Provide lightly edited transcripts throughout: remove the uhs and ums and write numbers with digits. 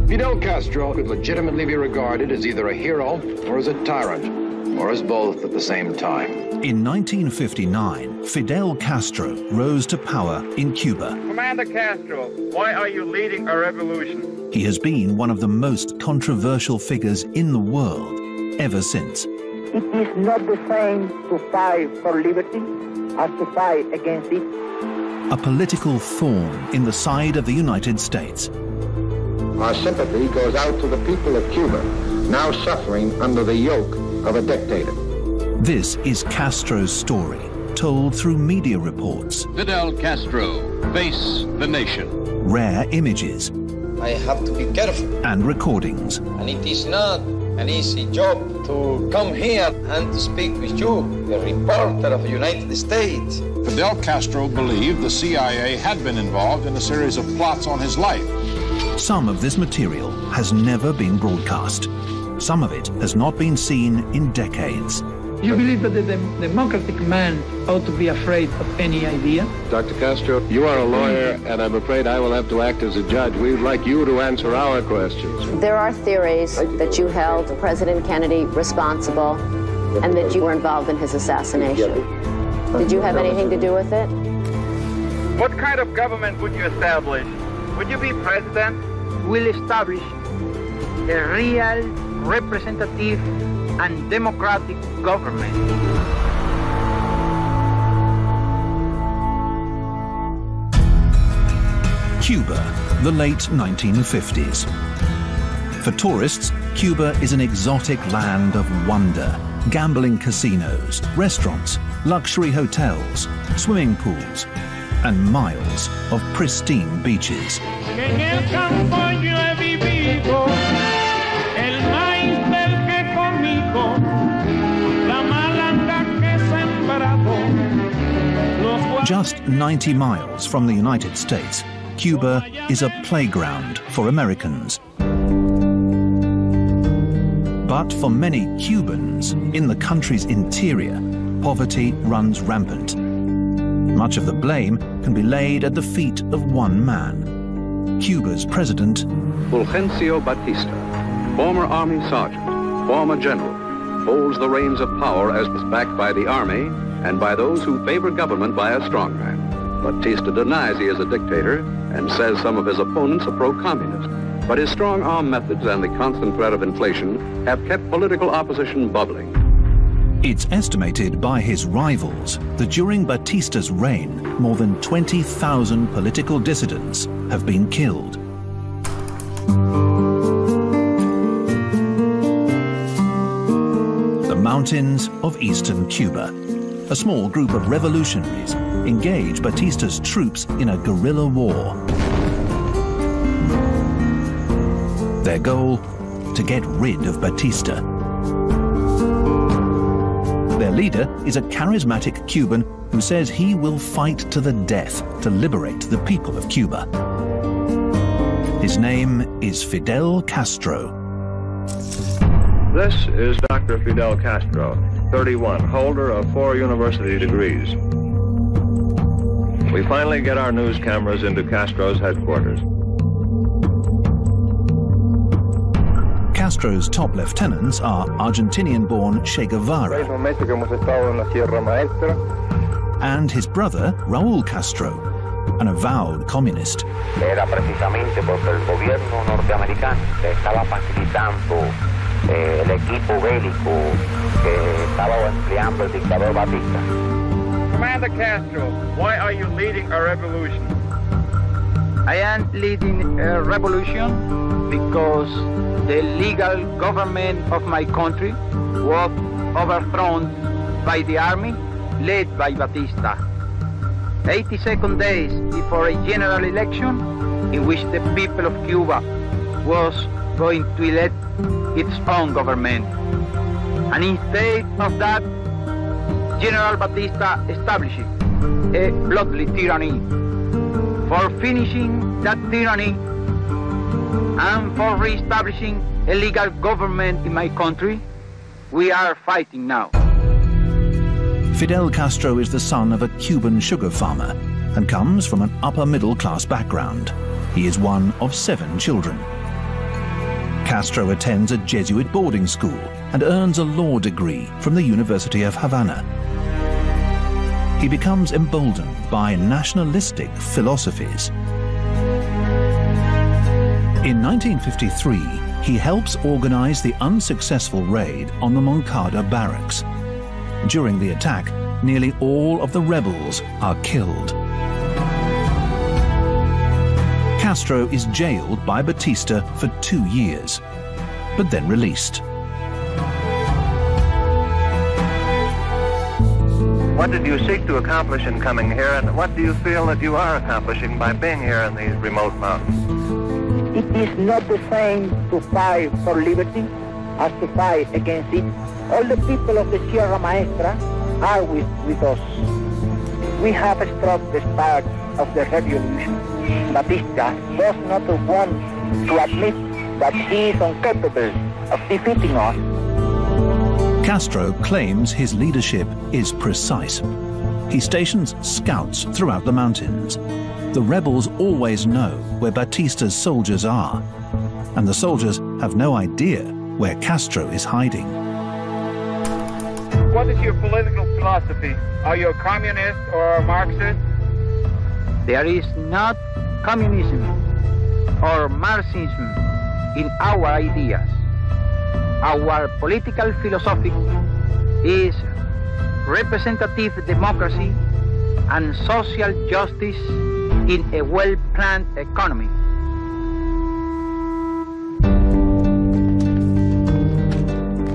Fidel Castro could legitimately be regarded as either a hero or as a tyrant, or as both at the same time. In 1959, Fidel Castro rose to power in Cuba. Commander Castro, why are you leading a revolution? He has been one of the most controversial figures in the world ever since. It is not the same to fight for liberty as to fight against it. A political thorn in the side of the United States. Our sympathy goes out to the people of Cuba, now suffering under the yoke of a dictator. This is Castro's story, told through media reports. Fidel Castro, face the nation. Rare images. I have to be careful. And recordings. And it is not an easy job to come here and to speak with you, a reporter of the United States. Fidel Castro believed the CIA had been involved in a series of plots on his life. Some of this material has never been broadcast. Some of it has not been seen in decades. You believe that the democratic man ought to be afraid of any idea? Dr. Castro, you are a lawyer, and I'm afraid I will have to act as a judge. We would like you to answer our questions. There are theories that you held President Kennedy responsible and that you were involved in his assassination. Did you have anything to do with it? What kind of government would you establish? Would you be president? We'll establish a real, representative, and democratic government. Cuba, the late 1950s. For tourists, Cuba is an exotic land of wonder. Gambling casinos, restaurants, luxury hotels, swimming pools, and miles of pristine beaches. Just 90 miles from the United States, Cuba is a playground for Americans. But for many Cubans in the country's interior, poverty runs rampant. Much of the blame can be laid at the feet of one man, Cuba's president, Fulgencio Batista, former army sergeant, former general, holds the reins of power as backed by the army and by those who favor government by a strongman. Batista denies he is a dictator and says some of his opponents are pro-communist. But his strong arm methods and the constant threat of inflation have kept political opposition bubbling. It's estimated by his rivals that during Batista's reign, more than 20,000 political dissidents have been killed. The mountains of eastern Cuba. A small group of revolutionaries engage Batista's troops in a guerrilla war. Their goal, to get rid of Batista. Their leader is a charismatic Cuban who says he will fight to the death to liberate the people of Cuba. His name is Fidel Castro. This is Dr. Fidel Castro, 31, holder of 4 university degrees. We finally get our news cameras into Castro's headquarters. Castro's top lieutenants are Argentinian-born Che Guevara and his brother Raúl Castro, an avowed communist. Era precisamente porque el gobierno norteamericano que estaba facilitando el equipo bélico que estaba empleando el dictador Batista. Commander Castro, why are you leading a revolution? I am leading a revolution because the legal government of my country was overthrown by the army led by Batista. 82 days before a general election in which the people of Cuba was going to elect its own government. And instead of that, General Batista established a bloody tyranny. For finishing that tyranny and for re-establishing a legal government in my country, we are fighting now. Fidel Castro is the son of a Cuban sugar farmer and comes from an upper-middle-class background. He is one of 7 children. Castro attends a Jesuit boarding school and earns a law degree from the University of Havana. He becomes emboldened by nationalistic philosophies. In 1953, he helps organize the unsuccessful raid on the Moncada barracks. During the attack, nearly all of the rebels are killed. Castro is jailed by Batista for 2 years, but then released. What did you seek to accomplish in coming here, and what do you feel that you are accomplishing by being here in these remote mountains? It is not the same to fight for liberty as to fight against it. All the people of the Sierra Maestra are with us. We have struck the start of the revolution. Batista does not want to admit that he is incapable of defeating us. Castro claims his leadership is precise. He stations scouts throughout the mountains. The rebels always know where Batista's soldiers are, and the soldiers have no idea where Castro is hiding. What is your political philosophy? Are you a communist or a Marxist? There is not communism or Marxism in our ideas. Our political philosophy is representative democracy and social justice in a well-planned economy.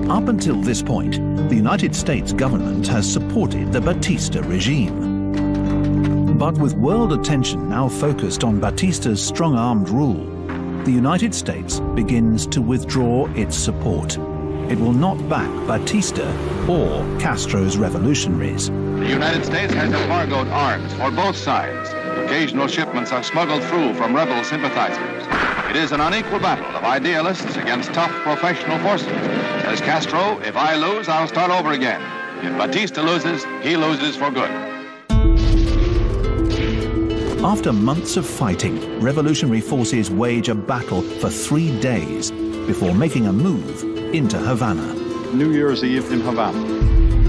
Up until this point, the United States government has supported the Batista regime. But with world attention now focused on Batista's strong-armed rule, the United States begins to withdraw its support. It will not back Batista or Castro's revolutionaries. The United States has embargoed arms for both sides. Occasional shipments are smuggled through from rebel sympathizers. It is an unequal battle of idealists against tough professional forces. Says Castro, if I lose, I'll start over again. If Batista loses, he loses for good. After months of fighting, revolutionary forces wage a battle for 3 days before making a move into Havana. New Year's Eve in Havana.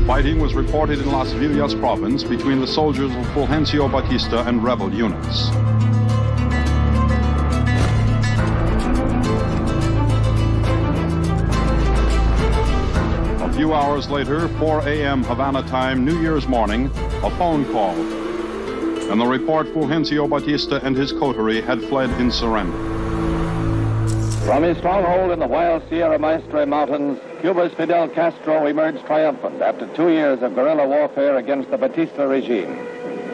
Fighting was reported in Las Villas province between the soldiers of Fulgencio Batista and rebel units. A few hours later, 4 a.m. Havana time, New Year's morning, a phone call. And the report Fulgencio Batista and his coterie had fled in surrender. From his stronghold in the wild Sierra Maestra Mountains, Cuba's Fidel Castro emerged triumphant after 2 years of guerrilla warfare against the Batista regime.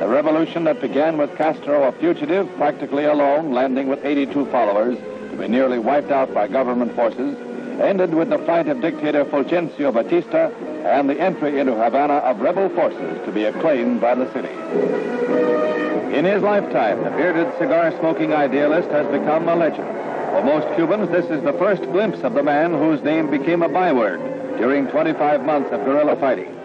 The revolution that began with Castro a fugitive, practically alone, landing with 82 followers, to be nearly wiped out by government forces, ended with the flight of dictator Fulgencio Batista and the entry into Havana of rebel forces to be acclaimed by the city. In his lifetime, the bearded cigar-smoking idealist has become a legend. For most Cubans, this is the first glimpse of the man whose name became a byword during 25 months of guerrilla fighting.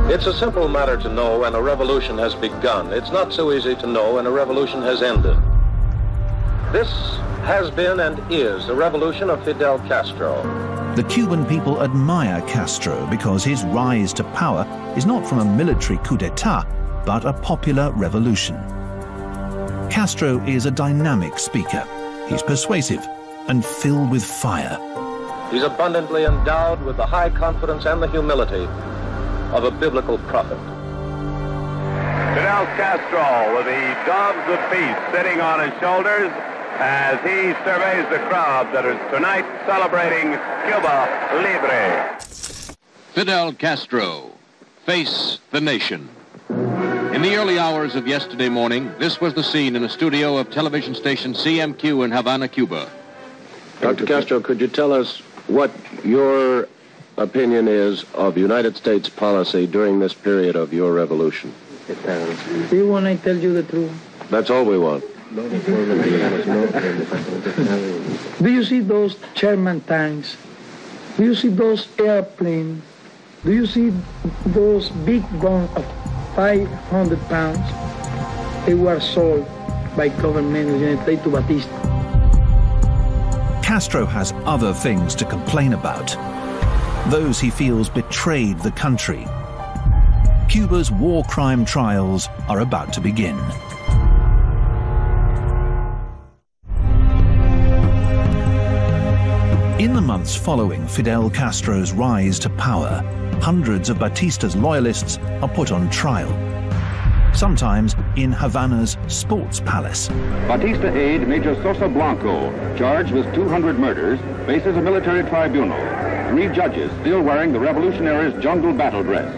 It's a simple matter to know when a revolution has begun. It's not so easy to know when a revolution has ended. This has been and is the revolution of Fidel Castro. The Cuban people admire Castro because his rise to power is not from a military coup d'etat, but a popular revolution. Castro is a dynamic speaker. He's persuasive and filled with fire. He's abundantly endowed with the high confidence and the humility of a biblical prophet. Fidel Castro with the dogs of peace sitting on his shoulders as he surveys the crowd that is tonight celebrating Cuba Libre. Fidel Castro, face the nation. In the early hours of yesterday morning, this was the scene in a studio of television station CMQ in Havana, Cuba. Dr. Castro, could you tell us what your opinion is of United States policy during this period of your revolution? Do you want I tell you the truth? That's all we want. Do you see those Sherman tanks? Do you see those airplanes? Do you see those big guns of 500 pounds? They were sold by government of the United States to Batista. Castro has other things to complain about. Those he feels betrayed the country. Cuba's war crime trials are about to begin. In the months following Fidel Castro's rise to power, hundreds of Batista's loyalists are put on trial, sometimes in Havana's sports palace. Batista aide Major Sosa Blanco, charged with 200 murders, faces a military tribunal. 3 judges still wearing the revolutionaries' jungle battle dress.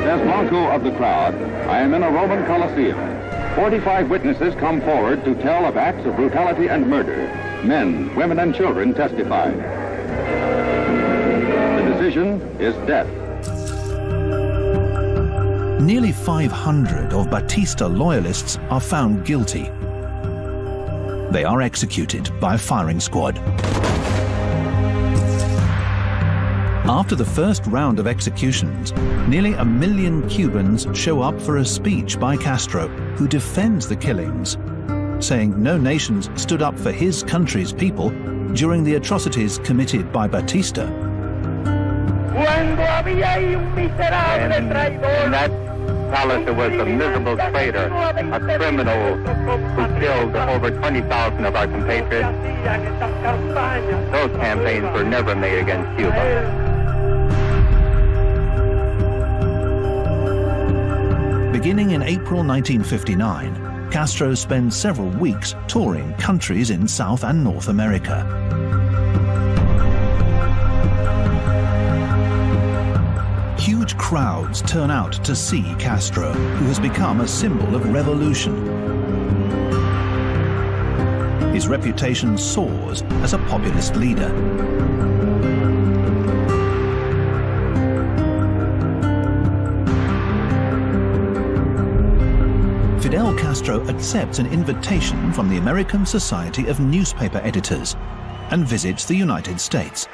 Says Blanco of the crowd, "I am in a Roman Colosseum. 45 witnesses come forward to tell of acts of brutality and murder. Men, women, and children testify. The decision is death." Nearly 500 of Batista loyalists are found guilty. They are executed by a firing squad. After the first round of executions, nearly 1 million Cubans show up for a speech by Castro, who defends the killings, saying no nations stood up for his country's people during the atrocities committed by Batista. In that palace, there was a miserable traitor, a criminal who killed over 20,000 of our compatriots. Those campaigns were never made against Cuba. Beginning in April 1959, Castro spends several weeks touring countries in South and North America. Huge crowds turn out to see Castro, who has become a symbol of revolution. His reputation soars as a populist leader. Fidel Castro accepts an invitation from the American Society of Newspaper Editors and visits the United States.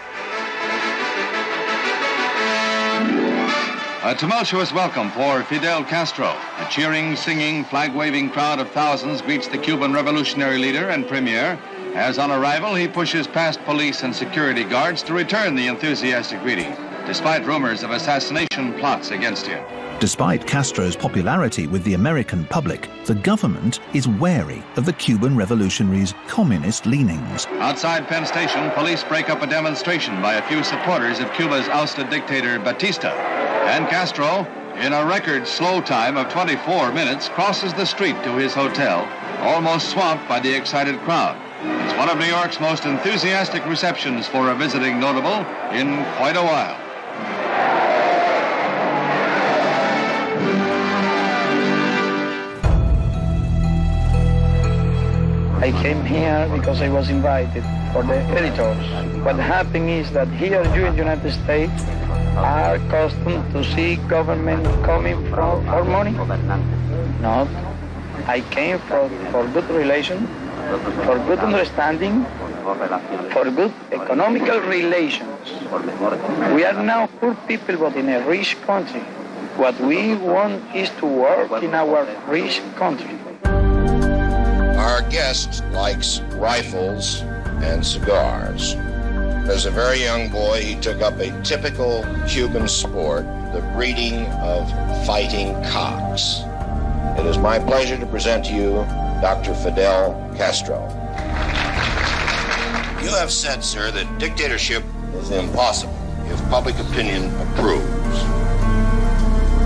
A tumultuous welcome for Fidel Castro. A cheering, singing, flag-waving crowd of thousands greets the Cuban revolutionary leader and premier, as on arrival he pushes past police and security guards to return the enthusiastic greeting, despite rumors of assassination plots against him. Despite Castro's popularity with the American public, the government is wary of the Cuban revolutionaries' communist leanings. Outside Penn Station, police break up a demonstration by a few supporters of Cuba's ousted dictator Batista. And Castro, in a record slow time of 24 minutes, crosses the street to his hotel, almost swamped by the excited crowd. It's one of New York's most enthusiastic receptions for a visiting notable in quite a while. I came here because I was invited for the editors. What happened is that here you in the United States are accustomed to see government coming from for money. No, I came for good relations, for good understanding, for good economical relations. We are now poor people, but in a rich country. What we want is to work in our rich country. Our guest likes rifles and cigars. As a very young boy, he took up a typical Cuban sport, the breeding of fighting cocks. It is my pleasure to present to you Dr. Fidel Castro. You have said, sir, that dictatorship is impossible if public opinion approves.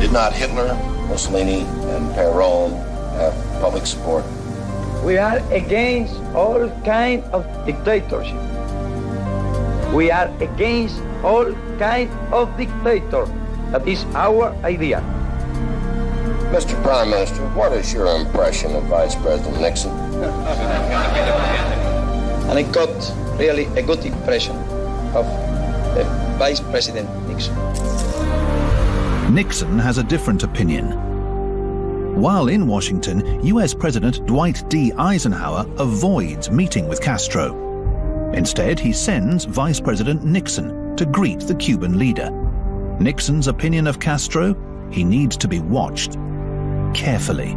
Did not Hitler, Mussolini, and Perón have public support? We are against all kinds of dictatorship. We are against all kinds of dictator. That is our idea. Mr. Prime Minister, what is your impression of Vice President Nixon? And I got really a good impression of Vice President Nixon. Nixon has a different opinion. While in Washington, US President Dwight D. Eisenhower avoids meeting with Castro. Instead, he sends Vice President Nixon to greet the Cuban leader. Nixon's opinion of Castro? He needs to be watched carefully.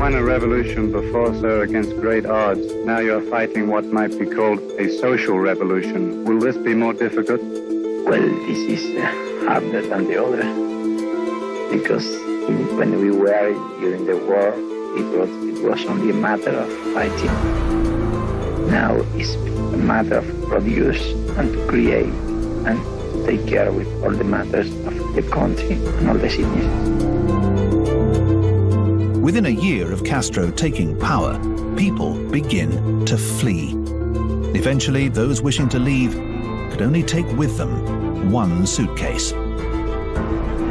won a revolution before, sir, against great odds. Now you're fighting what might be called a social revolution. Will this be more difficult? Well, this is harder than the other, because when we were during the war, it was only a matter of fighting. Now it's a matter of produce and to create and take care with all the matters of the country and all the cities. Within a year of Castro taking power, people begin to flee. Eventually, those wishing to leave could only take with them one suitcase.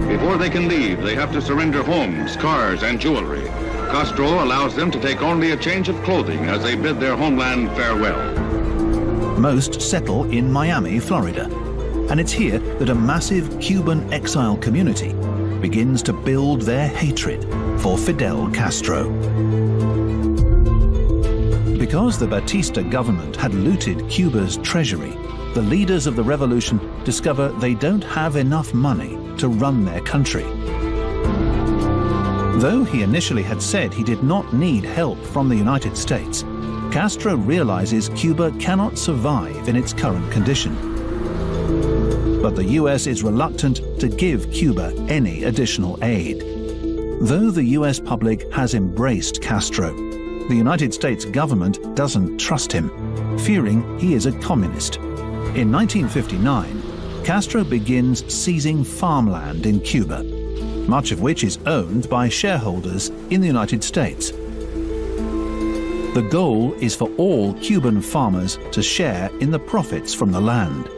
Before they can leave, they have to surrender homes, cars, and jewelry. Castro allows them to take only a change of clothing as they bid their homeland farewell. Most settle in Miami, Florida, and it's here that a massive Cuban exile community begins to build their hatred for Fidel Castro. Because the Batista government had looted Cuba's treasury, the leaders of the revolution discover they don't have enough money to run their country. Though he initially had said he did not need help from the United States, Castro realizes Cuba cannot survive in its current condition. But the US is reluctant to give Cuba any additional aid. Though the US public has embraced Castro, the United States government doesn't trust him, fearing he is a communist. In 1959, Castro begins seizing farmland in Cuba, much of which is owned by shareholders in the United States. The goal is for all Cuban farmers to share in the profits from the land.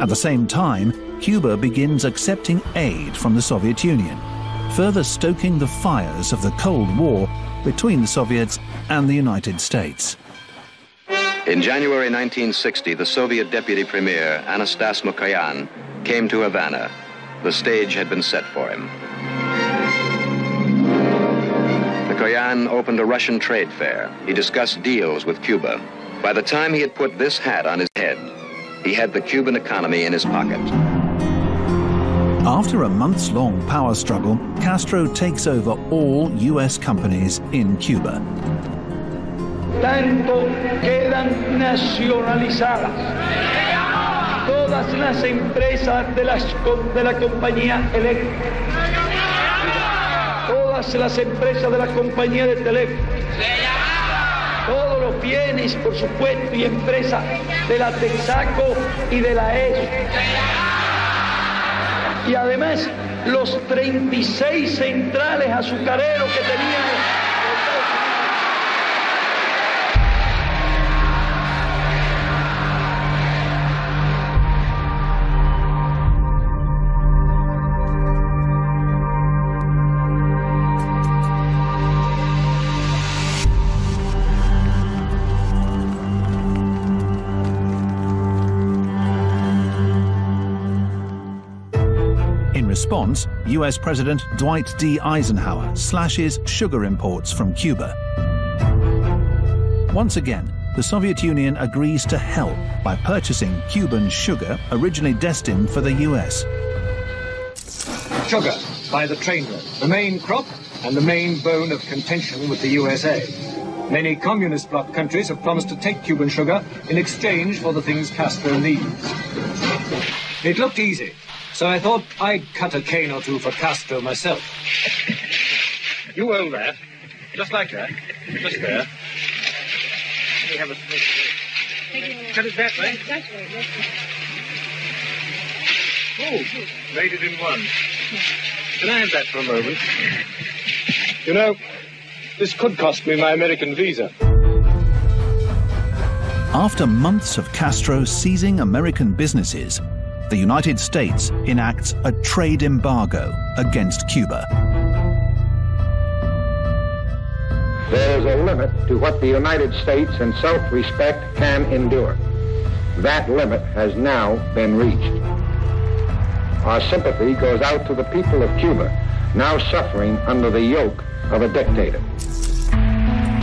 At the same time, Cuba begins accepting aid from the Soviet Union, further stoking the fires of the Cold War between the Soviets and the United States. In January 1960, the Soviet Deputy Premier, Anastas Mikoyan, came to Havana. The stage had been set for him. Mikoyan opened a Russian trade fair. He discussed deals with Cuba. By the time he had put this hat on his head, he had the Cuban economy in his pocket. After a months-long power struggle, Castro takes over all US companies in Cuba. Tanto quedan nacionalizadas todas las empresas de la compañía eléctrica, todas las empresas de la compañía de teléfono, todos los bienes, por supuesto, y empresas de la Texaco y de la ESO. Y además, los 36 centrales azucareros que tenían. In response, US President Dwight D. Eisenhower slashes sugar imports from Cuba. Once again, the Soviet Union agrees to help by purchasing Cuban sugar originally destined for the US. Sugar by the trainload, the main crop and the main bone of contention with the USA. Many communist bloc countries have promised to take Cuban sugar in exchange for the things Castro needs. It looked easy, so I thought I'd cut a cane or two for Castro myself. You hold that, just like that, just there. Let me have a... Cut it that way. Oh, made it in one. Can I have that for a moment? You know, this could cost me my American visa. After months of Castro seizing American businesses, the United States enacts a trade embargo against Cuba. There is a limit to what the United States in self-respect can endure. That limit has now been reached. Our sympathy goes out to the people of Cuba, now suffering under the yoke of a dictator.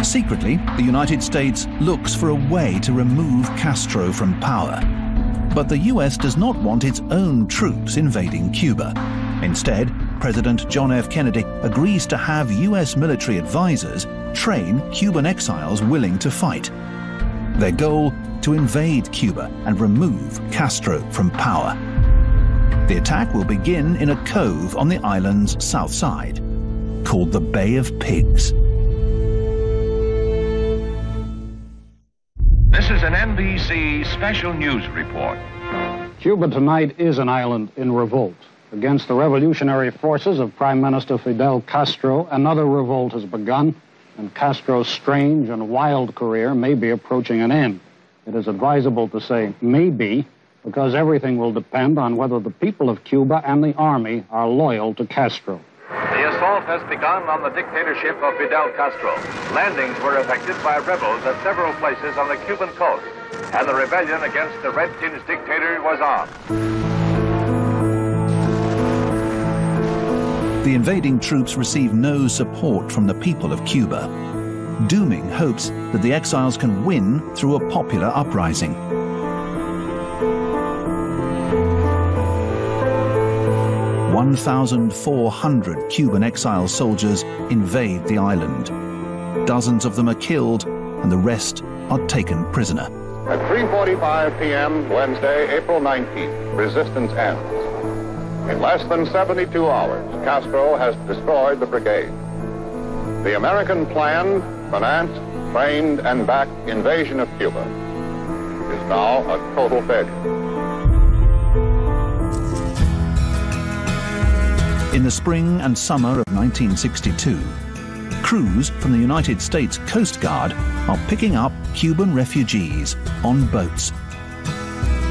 Secretly, the United States looks for a way to remove Castro from power. But the US does not want its own troops invading Cuba. Instead, President John F. Kennedy agrees to have US military advisors train Cuban exiles willing to fight. Their goal, to invade Cuba and remove Castro from power. The attack will begin in a cove on the island's south side, called the Bay of Pigs. This is an NBC special news report. Cuba tonight is an island in revolt. Against the revolutionary forces of Prime Minister Fidel Castro, another revolt has begun, and Castro's strange and wild career may be approaching an end. It is advisable to say maybe, because everything will depend on whether the people of Cuba and the army are loyal to Castro. The assault has begun on the dictatorship of Fidel Castro. Landings were effected by rebels at several places on the Cuban coast, and the rebellion against the red-tinged dictator was on. The invading troops receive no support from the people of Cuba, dooming hopes that the exiles can win through a popular uprising. "1,400 Cuban exile soldiers invade the island. Dozens of them are killed, and the rest are taken prisoner." At 3:45 p.m. Wednesday, April 19th, resistance ends. In less than 72 hours, Castro has destroyed the brigade. The American planned, financed, trained, and backed invasion of Cuba is now a total failure. In the spring and summer of 1962, crews from the United States Coast Guard are picking up Cuban refugees on boats.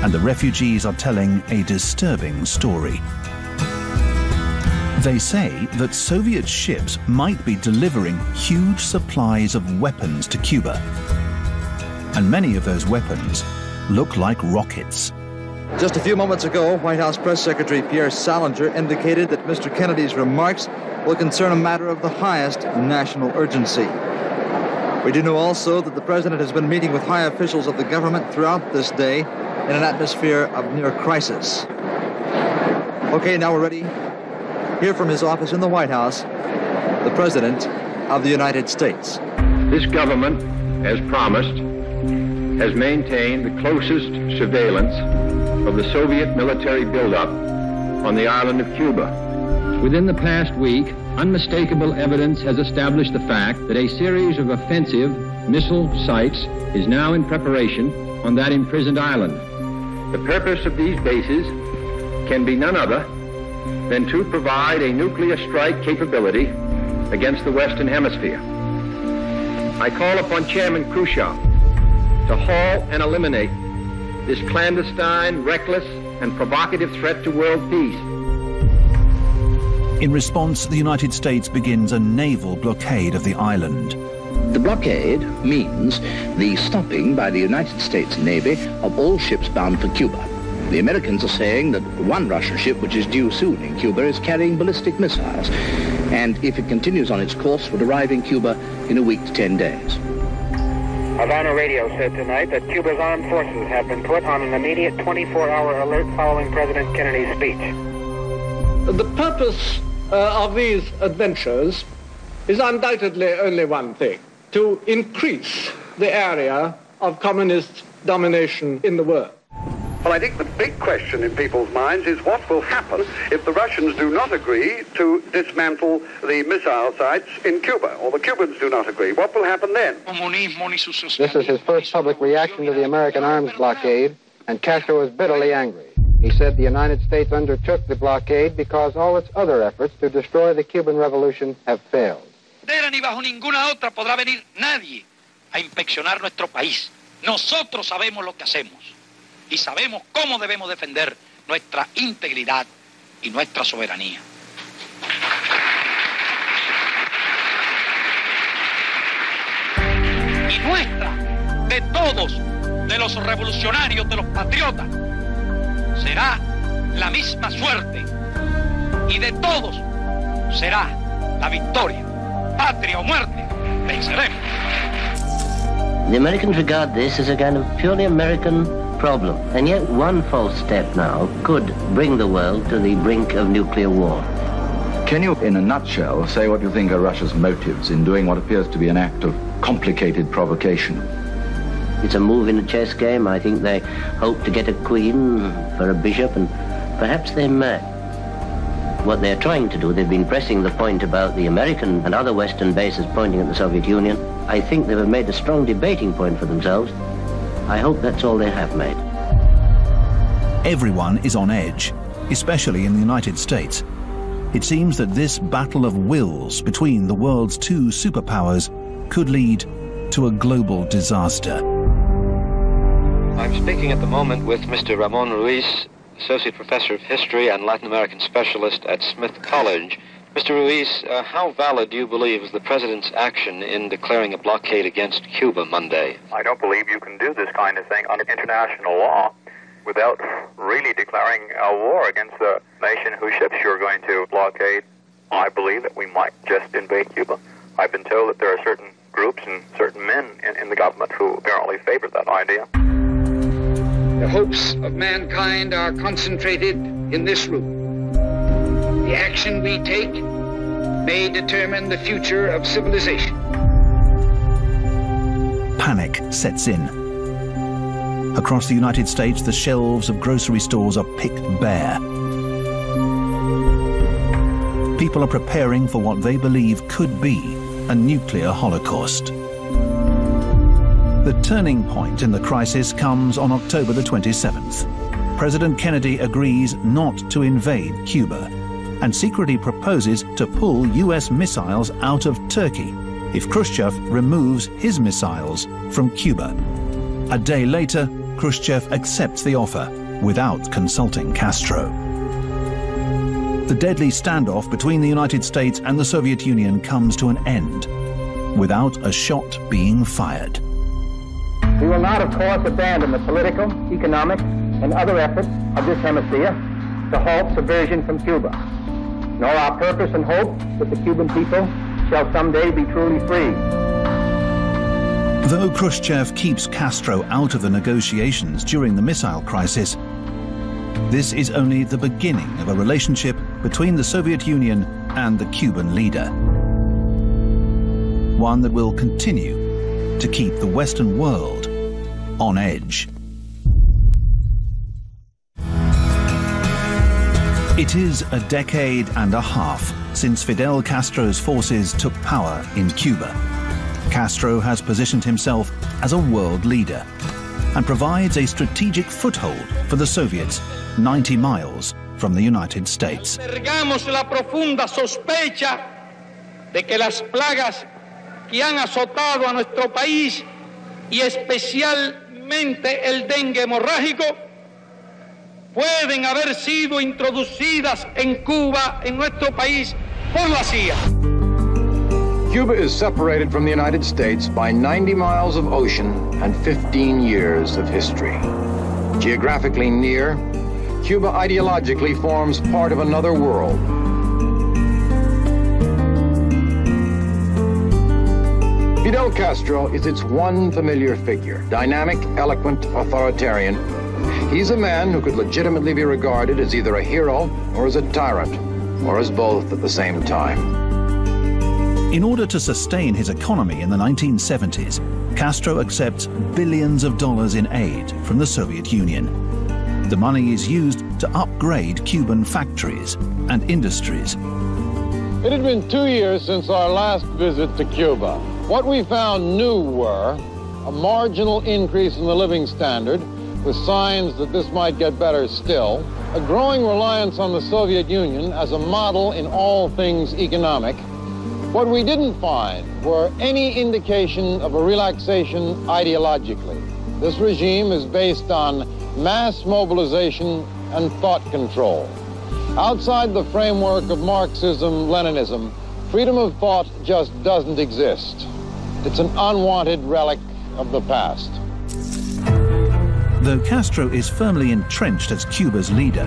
And the refugees are telling a disturbing story. They say that Soviet ships might be delivering huge supplies of weapons to Cuba. And many of those weapons look like rockets. Just a few moments ago, White House Press Secretary Pierre Salinger indicated that Mr. Kennedy's remarks will concern a matter of the highest national urgency. We do know also that the president has been meeting with high officials of the government throughout this day in an atmosphere of near crisis. Okay, now we're ready. Here from his office in the White House, the President of the United States. This government, as promised, has maintained the closest surveillance of the Soviet military buildup on the island of Cuba. Within the past week, unmistakable evidence has established the fact that a series of offensive missile sites is now in preparation on that imprisoned island. The purpose of these bases can be none other than to provide a nuclear strike capability against the Western Hemisphere. I call upon Chairman Khrushchev to halt and eliminate this clandestine, reckless, and provocative threat to world peace. In response, the United States begins a naval blockade of the island. The blockade means the stopping by the United States Navy of all ships bound for Cuba. The Americans are saying that one Russian ship, which is due soon in Cuba, is carrying ballistic missiles, and if it continues on its course, would arrive in Cuba in a week to 10 days. Havana Radio said tonight that Cuba's armed forces have been put on an immediate 24-hour alert following President Kennedy's speech. The purpose of these adventures is undoubtedly only one thing: to increase the area of communist domination in the world. Well, I think the big question in people's minds is what will happen if the Russians do not agree to dismantle the missile sites in Cuba, or the Cubans do not agree. What will happen then? This is his first public reaction to the American arms blockade, and Castro is bitterly angry. He said the United States undertook the blockade because all its other efforts to destroy the Cuban Revolution have failed. Ni bajo ninguna otra podrá venir nadie a inspeccionar nuestro país. Nosotros sabemos lo que hacemos y sabemos cómo debemos defender nuestra integridad y nuestra soberanía. Y nuestra, de todos, de los revolucionarios, de los patriotas, será la misma suerte, y de todos será la victoria. Patria o muerte, venceremos. The Americans regard this as a kind of purely American problem, and yet one false step now could bring the world to the brink of nuclear war. Can you, in a nutshell, say what you think are Russia's motives in doing what appears to be an act of complicated provocation? It's a move in a chess game. I think they hope to get a queen for a bishop, and perhaps they may. What they're trying to do, they've been pressing the point about the American and other Western bases pointing at the Soviet Union. I think they've made a strong debating point for themselves. I hope that's all they have made. Everyone is on edge, especially in the United States. It seems that this battle of wills between the world's two superpowers could lead to a global disaster. I'm speaking at the moment with Mr. Ramon Ruiz, Associate Professor of History and Latin American Specialist at Smith College. Mr. Ruiz, how valid do you believe is the President's action in declaring a blockade against Cuba Monday? I don't believe you can do this kind of thing under international law without really declaring a war against the nation whose ships you're going to blockade. I believe that we might just invade Cuba. I've been told that there are certain groups and certain men in the government who apparently favor that idea. The hopes of mankind are concentrated in this room. The action we take may determine the future of civilization. Panic sets in. Across the United States, the shelves of grocery stores are picked bare. People are preparing for what they believe could be a nuclear holocaust. The turning point in the crisis comes on October the 27th. President Kennedy agrees not to invade Cuba and secretly proposes to pull US missiles out of Turkey if Khrushchev removes his missiles from Cuba. A day later, Khrushchev accepts the offer without consulting Castro. The deadly standoff between the United States and the Soviet Union comes to an end without a shot being fired. We will not, of course, abandon the political, economic, and other efforts of this hemisphere to halt subversion from Cuba, nor our purpose and hope that the Cuban people shall someday be truly free. Though Khrushchev keeps Castro out of the negotiations during the missile crisis, this is only the beginning of a relationship between the Soviet Union and the Cuban leader. One that will continue to keep the Western world on edge. It is a decade and a half since Fidel Castro's forces took power in Cuba. Castro has positioned himself as a world leader and provides a strategic foothold for the Soviets 90 miles from the United States. Albergamos la profunda sospecha de que las plagas que han azotado a nuestro país y especialmente el dengue hemorrágico pueden haber sido introducidas en Cuba, en nuestro país, por la CIA. Cuba is separated from the United States by 90 miles of ocean and 15 years of history. Geographically near, Cuba ideologically forms part of another world. Fidel Castro is its one familiar figure, dynamic, eloquent, authoritarian. He's a man who could legitimately be regarded as either a hero or as a tyrant, or as both at the same time. In order to sustain his economy in the 1970s, Castro accepts billions of dollars in aid from the Soviet Union. The money is used to upgrade Cuban factories and industries. It had been 2 years since our last visit to Cuba. What we found new were a marginal increase in the living standard, with signs that this might get better still, a growing reliance on the Soviet Union as a model in all things economic. What we didn't find were any indication of a relaxation ideologically. This regime is based on mass mobilization and thought control. Outside the framework of Marxism-Leninism, freedom of thought just doesn't exist. It's an unwanted relic of the past. Though Castro is firmly entrenched as Cuba's leader,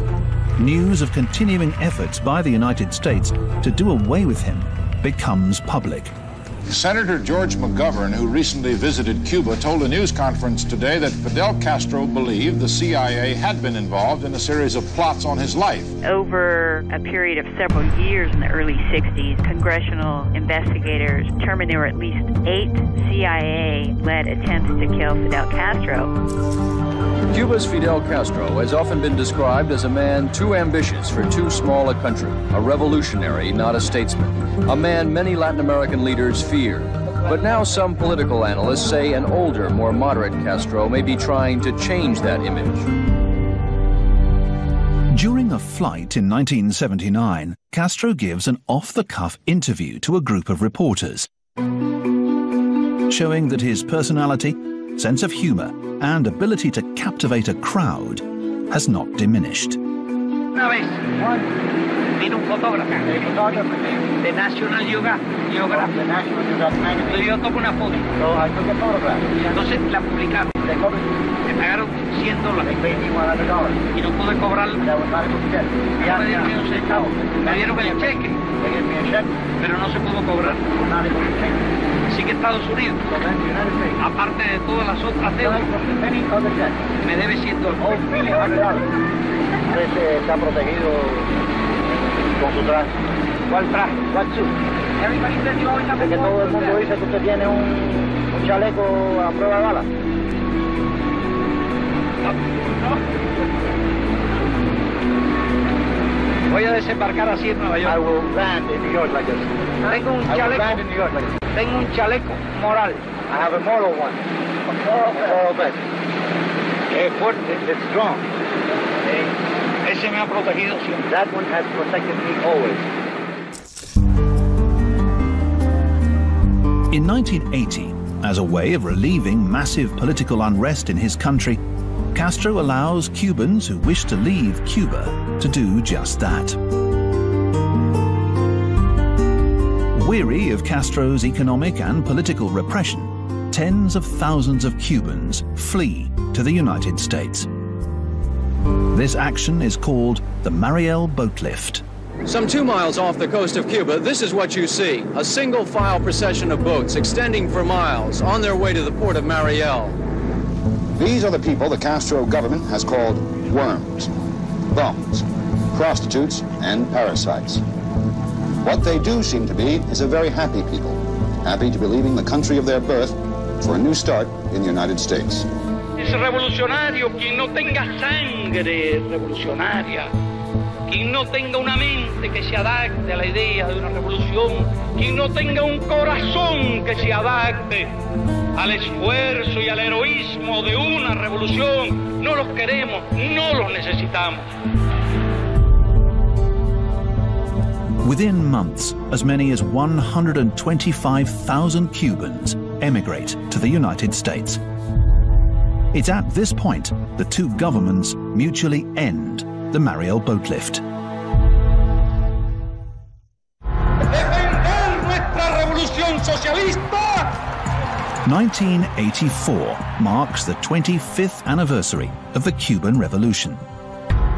news of continuing efforts by the United States to do away with him becomes public. Senator George McGovern, who recently visited Cuba, told a news conference today that Fidel Castro believed the CIA had been involved in a series of plots on his life. Over a period of several years in the early 60s, congressional investigators determined there were at least 8 CIA-led attempts to kill Fidel Castro. Cuba's Fidel Castro has often been described as a man too ambitious for too small a country, a revolutionary, not a statesman, a man many Latin American leaders fear. But now some political analysts say an older, more moderate Castro may be trying to change that image. During a flight in 1979, Castro gives an off-the-cuff interview to a group of reporters, showing that his personality, sense of humor, and ability to captivate a crowd has not diminished. Una vez vino un fotógrafo de National Geographic. Entonces yo tomo una foto. Entonces la publicaron. Me pagaron $100 y no pude cobrarlo. Ya me dieron ni un centavo. Me dieron el cheque, pero no se pudo cobrar. Así que Estados Unidos, aparte de todas las otras deudas, me debe $100. Está protegido con su traje. ¿Cuál traje? ¿Cuál suit? Es que todo el mundo dice que usted tiene un chaleco a prueba de bala. Voy a desembarcar así en Nueva York. I will land in New York like this. Tengo un chaleco moral. I have a moral one. A moral vest. Es fuerte. It's strong. Ese me ha protegido siempre. That one has protected me always. In 1980, as a way of relieving massive political unrest in his country, Castro allows Cubans who wish to leave Cuba to do just that. Weary of Castro's economic and political repression, tens of thousands of Cubans flee to the United States. This action is called the Mariel Boat Lift. Some 2 miles off the coast of Cuba, this is what you see. A single-file procession of boats extending for miles on their way to the port of Mariel. These are the people the Castro government has called worms, bums, prostitutes, and parasites. What they do seem to be is a very happy people, happy to be leaving the country of their birth for a new start in the United States. Es revolucionario quien no tenga sangre revolucionaria, quien no tenga una mente que se adapte a la idea de una revolución, quien no tenga un corazón que se adapte al esfuerzo y al heroísmo de una revolución. No los queremos, no los necesitamos. Within months, as many as 125,000 Cubans emigrate to the United States. It's at this point the two governments mutually end the Mariel Boat Lift. ¡Defender nuestra revolución socialista! 1984 marks the 25th anniversary of the Cuban Revolution.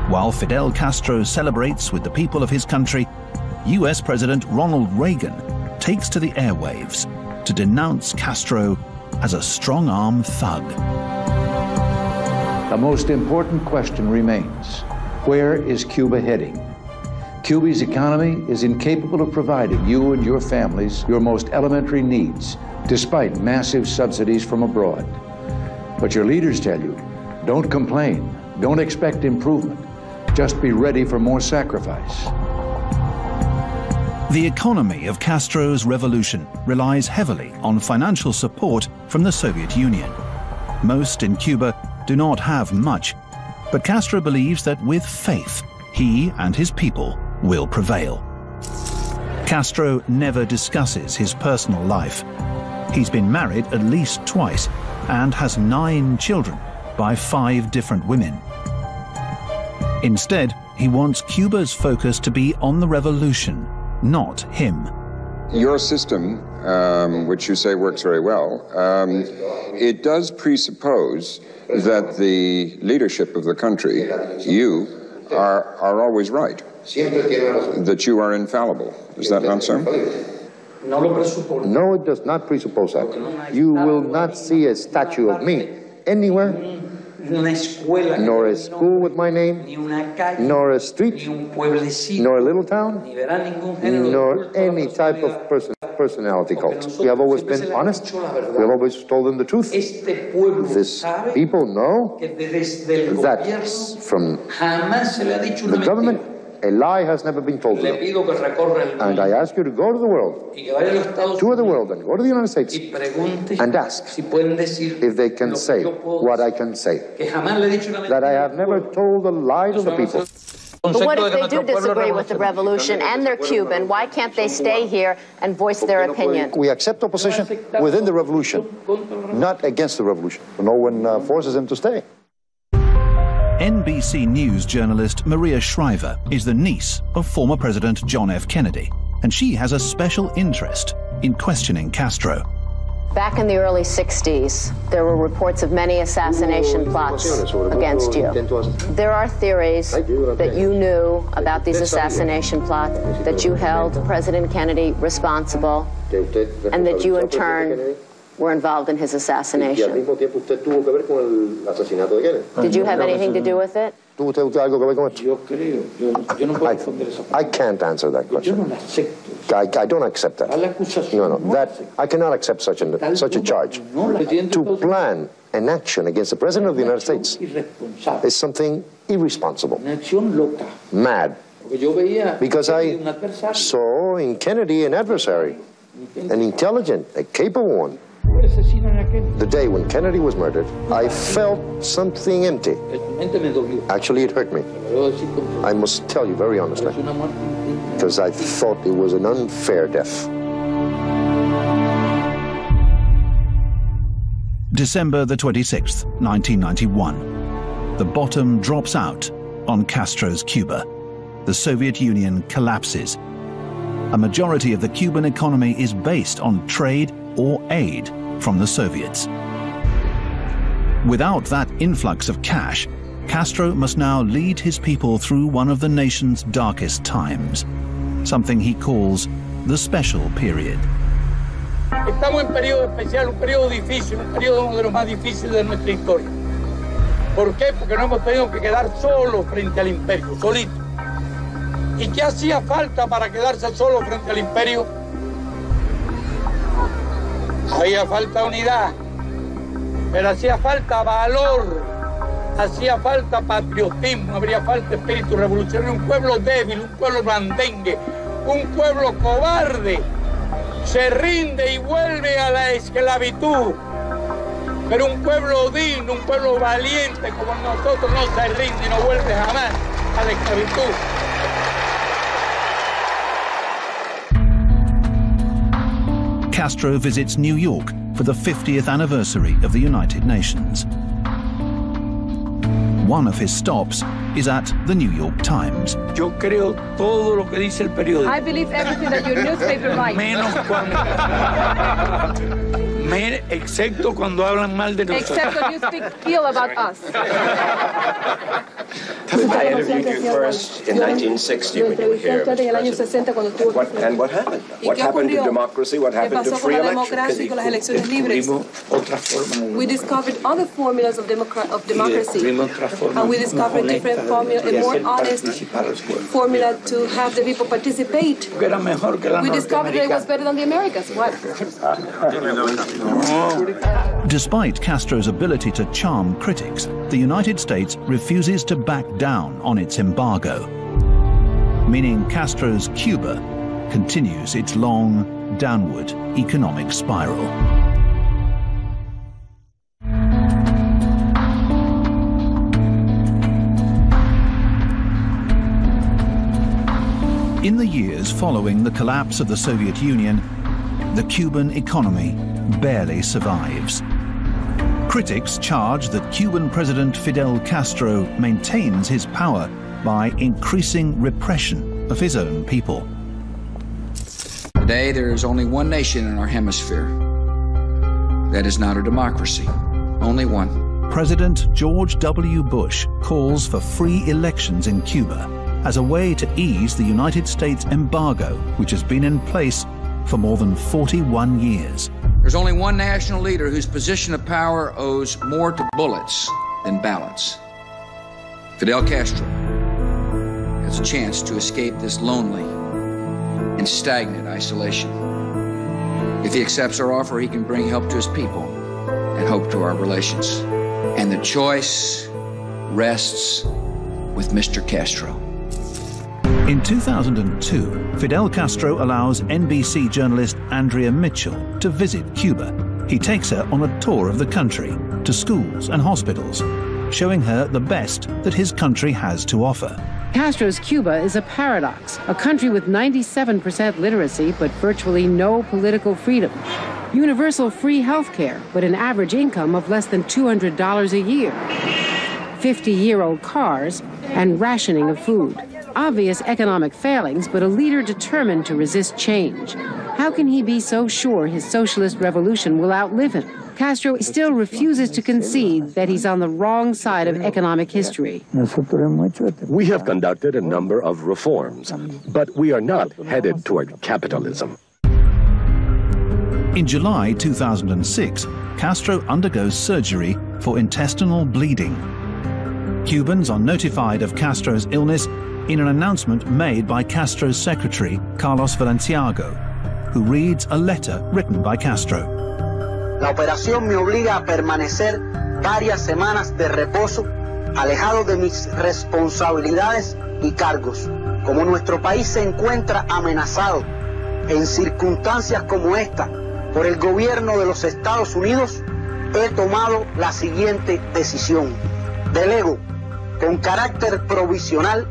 While Fidel Castro celebrates with the people of his country, US President Ronald Reagan takes to the airwaves to denounce Castro as a strong-arm thug. The most important question remains: where is Cuba heading? Cuba's economy is incapable of providing you and your families your most elementary needs, despite massive subsidies from abroad. But your leaders tell you, don't complain, don't expect improvement, just be ready for more sacrifice. The economy of Castro's revolution relies heavily on financial support from the Soviet Union. Most in Cuba do not have much, but Castro believes that with faith, he and his people will prevail. Castro never discusses his personal life. He's been married at least twice and has 9 children by 5 different women. Instead, he wants Cuba's focus to be on the revolution, not him. Your system, which you say works very well, it does presuppose that the leadership of the country, you, are always right, that you are infallible. Is that not so? No, it does not presuppose that. You will not see a statue of me anywhere, nor a school with my name, nor a street, nor a little town, nor any type of personality cult. We have always been honest. We have always told them the truth. This people know that from the government, a lie has never been told to them. And I ask you to go to the world, tour the world, and go to the United States and ask if they can say what I can say, that I have never told a lie to the people. But what if they do disagree with the revolution and they're Cuban? Why can't they stay here and voice their opinion? We accept opposition within the revolution, not against the revolution. No one forces them to stay. NBC News journalist Maria Shriver is the niece of former President John F. Kennedy, and she has a special interest in questioning Castro. Back in the early 60s, there were reports of many assassination plots against you. There are theories that you knew about these assassination plots, that you held President Kennedy responsible, and that you in turn were involved in his assassination. Did you have anything to do with it? I can't answer that question. I don't accept that. No, that I cannot accept such a charge. To plan an action against the President of the United States is something irresponsible, mad, because I saw in Kennedy an adversary, an intelligent, a capable one. The day when Kennedy was murdered, I felt something empty. Actually, it hurt me. I must tell you very honestly, because I thought it was an unfair death. December the 26th, 1991. The bottom drops out on Castro's Cuba. The Soviet Union collapses. A majority of the Cuban economy is based on trade or aid from the Soviets. Without that influx of cash, Castro must now lead his people through one of the nation's darkest times, something he calls the special period. Estamos en periodo especial, un periodo difícil, un periodo uno de los más difíciles de nuestra historia. ¿Por qué? Porque no hemos tenido que quedar solos frente al imperio, solitos. ¿Y qué hacía falta para quedarse solo frente al imperio? Hacía falta unidad, pero hacía falta valor, hacía falta patriotismo, habría falta espíritu revolucionario. Un pueblo débil, un pueblo blandengue, un pueblo cobarde, se rinde y vuelve a la esclavitud. Pero un pueblo digno, un pueblo valiente como nosotros no se rinde y no vuelve jamás a la esclavitud. Castro visits New York for the 50th anniversary of the United Nations. One of his stops is at the New York Times. Yo creo todo lo que dice el periódico. I believe everything that your newspaper writes. Menos cuando... excepto cuando hablan mal de nosotros. Except when you speak ill about us. I interviewed you first in 1960 when you were here, Mr. President. And what happened? What happened to democracy? What happened to free elections? We discovered other formulas of democracy. And we discovered different formulas, a more honest formula to have the people participate. We discovered that it was better than the Americans. What? Despite Castro's ability to charm critics, the United States refuses to back down on its embargo, meaning Castro's Cuba continues its long, downward economic spiral. In the years following the collapse of the Soviet Union, the Cuban economy barely survives. Critics charge that Cuban President Fidel Castro maintains his power by increasing repression of his own people. Today, there is only one nation in our hemisphere that is not a democracy. Only one. President George W. Bush calls for free elections in Cuba as a way to ease the United States embargo, which has been in place for more than 41 years. There's only one national leader whose position of power owes more to bullets than ballots. Fidel Castro has a chance to escape this lonely and stagnant isolation. If he accepts our offer, he can bring help to his people and hope to our relations. And the choice rests with Mr. Castro. In 2002, Fidel Castro allows NBC journalist Andrea Mitchell to visit Cuba. He takes her on a tour of the country, to schools and hospitals, showing her the best that his country has to offer. Castro's Cuba is a paradox, a country with 97% literacy but virtually no political freedom. Universal free health care, but an average income of less than $200 a year. 50-year-old cars and rationing of food. Obvious economic failings, but a leader determined to resist change. How can he be so sure his socialist revolution will outlive him? Castro still refuses to concede that he's on the wrong side of economic history. We have conducted a number of reforms, but we are not headed toward capitalism. In July 2006, Castro undergoes surgery for intestinal bleeding. Cubans are notified of Castro's illness in an announcement made by Castro's secretary, Carlos Valenciago, who reads a letter written by Castro. La operación me obliga a permanecer varias semanas de reposo, alejado de mis responsabilidades y cargos. Como nuestro país se encuentra amenazado en circunstancias como esta por el gobierno de los Estados Unidos, he tomado la siguiente decisión. Delego, con carácter provisional,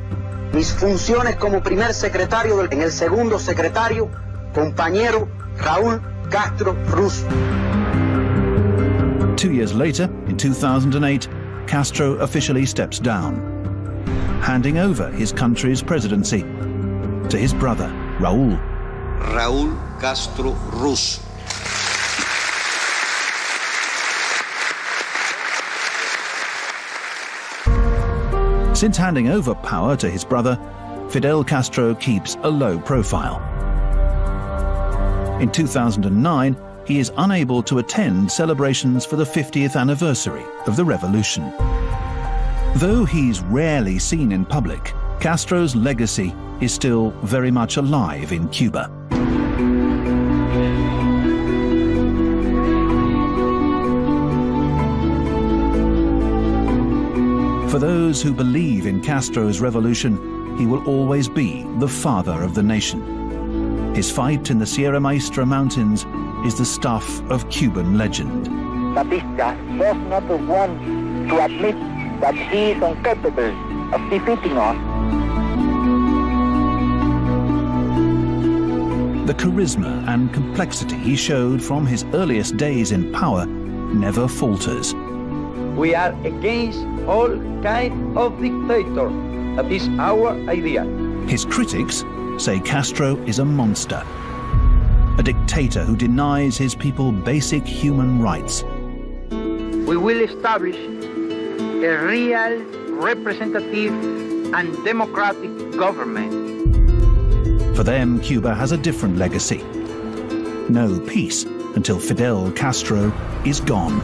mis funciones como primer secretario en el segundo secretario, compañero Raúl Castro Ruz. 2 years later, in 2008, Castro officially steps down, handing over his country's presidency to his brother, Raúl. Raúl Castro Ruz. Since handing over power to his brother, Fidel Castro keeps a low profile. In 2009, he is unable to attend celebrations for the 50th anniversary of the revolution. Though he's rarely seen in public, Castro's legacy is still very much alive in Cuba. For those who believe in Castro's revolution, he will always be the father of the nation. His fight in the Sierra Maestra Mountains is the stuff of Cuban legend. Batista was not the one to admit that he is incapable of defeating us. The charisma and complexity he showed from his earliest days in power never falters. We are against all kind of dictator. That is our idea. His critics say Castro is a monster, a dictator who denies his people basic human rights. We will establish a real, representative and democratic government. For them, Cuba has a different legacy. No peace until Fidel Castro is gone.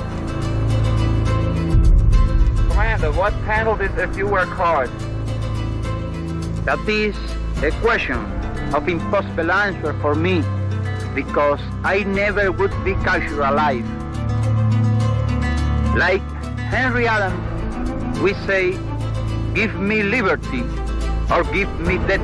Commander, what handled it if you were caught? That is a question of impossible answer for me, because I never would be captured alive. Like Henry Allen, we say, give me liberty or give me death.